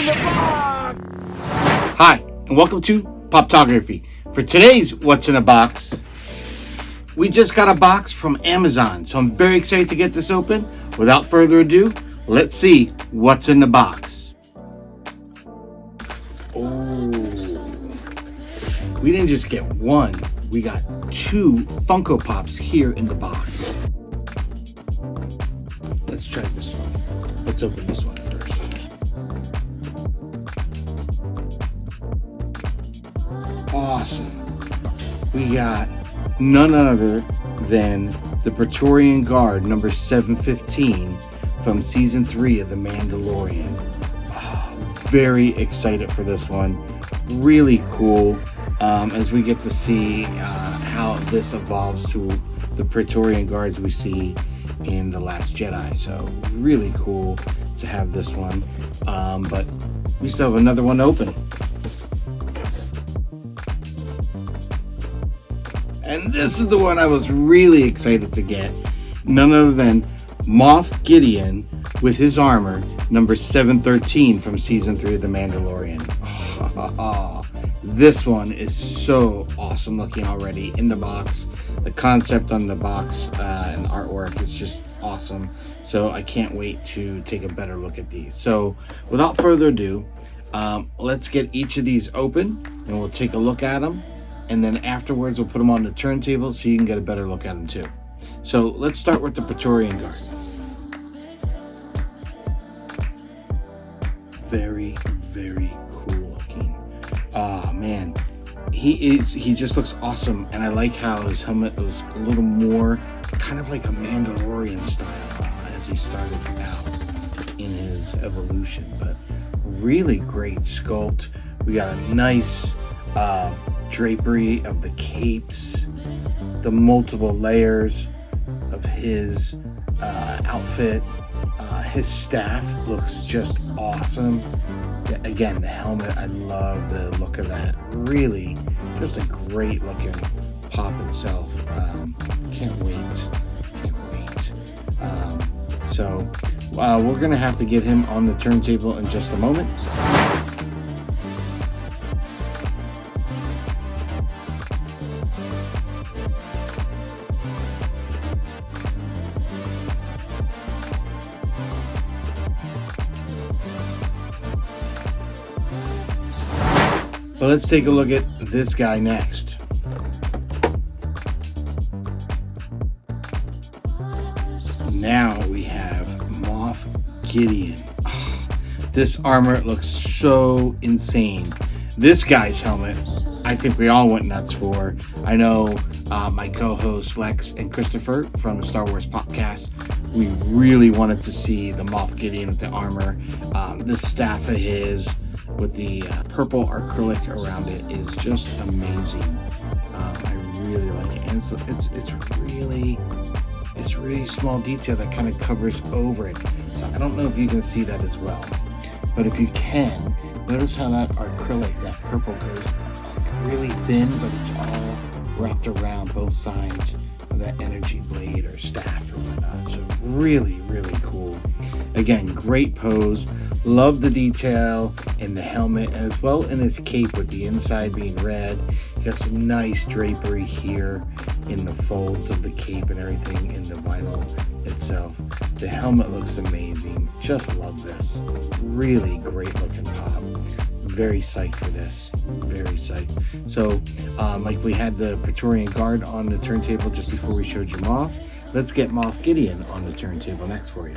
in the box? Hi, and welcome to Poptography. For today's What's in a Box, we just got a box from Amazon, so I'm very excited to get this open. Without further ado, let's see what's in the box. Oh, we didn't just get one, we got two Funko Pops here in the box. Let's try this one. Let's open this one first. Awesome. We got none other than the Praetorian Guard number 715 from season 3 of The Mandalorian. Oh, very excited for this one. Really cool as we get to see how this evolves to the Praetorian Guards we see in The Last Jedi. So really cool to have this one. But we still have another one open. And this is the one I was really excited to get. None other than Moff Gideon with his armor, number 713 from season 3 of The Mandalorian. This one is so awesome looking already in the box. The concept on the box and artwork is just awesome. So I can't wait to take a better look at these. So without further ado, let's get each of these open and we'll take a look at them. And then afterwards, we'll put them on the turntable so you can get a better look at them too. So let's start with the Praetorian Guard. Very, very cool looking. Ah, man. He just looks awesome. And I like how his helmet was a little more kind of like a Mandalorian style as he started out in his evolution. But really great sculpt. We got a nice drapery of the capes, the multiple layers of his outfit. His staff looks just awesome. Again, the helmet, I love the look of that. Really, just a great looking pop itself. Can't wait. So we're gonna have to get him on the turntable in just a moment. But let's take a look at this guy next. Now we have Moff Gideon. Oh, this armor looks so insane. This guy's helmet, I think we all went nuts for. I know my co-hosts Lex and Christopher from the Star Wars podcast, we really wanted to see the Moff Gideon with the armor. This staff of his with the purple acrylic around it is just amazing. I really like it, and it's really small detail that kind of covers over it. So I don't know if you can see that as well, but if you can, notice how that acrylic, that purple goes really thin, but it's all wrapped around both sides of that energy blade or staff or whatnot. So really, really cool. Again, great pose. Love the detail in the helmet as well in his cape with the inside being red. You got some nice drapery here in the folds of the cape and everything in the vinyl itself. The helmet looks amazing. Just love this. Really great looking pop. Very psyched for this. Very psyched. So, like we had the Praetorian Guard on the turntable just before we showed you Moff. Let's get Moff Gideon on the turntable next for you.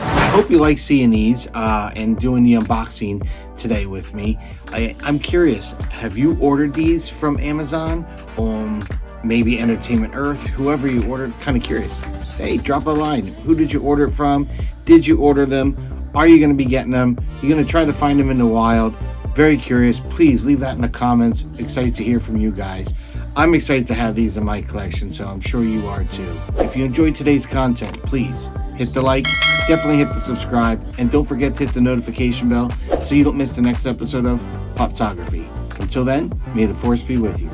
I hope you like seeing these and doing the unboxing today with me. I'm curious, have you ordered these from Amazon or maybe Entertainment Earth, whoever you ordered? Kind of curious. Hey, drop a line. Who did you order it from? Did you order them? Are you going to be getting them? You're going to try to find them in the wild? Very curious. Please leave that in the comments. Excited to hear from you guys. I'm excited to have these in my collection, so I'm sure you are too. If you enjoyed today's content, please hit the like, definitely hit the subscribe, and don't forget to hit the notification bell so you don't miss the next episode of Popphotography. Until then, may the force be with you.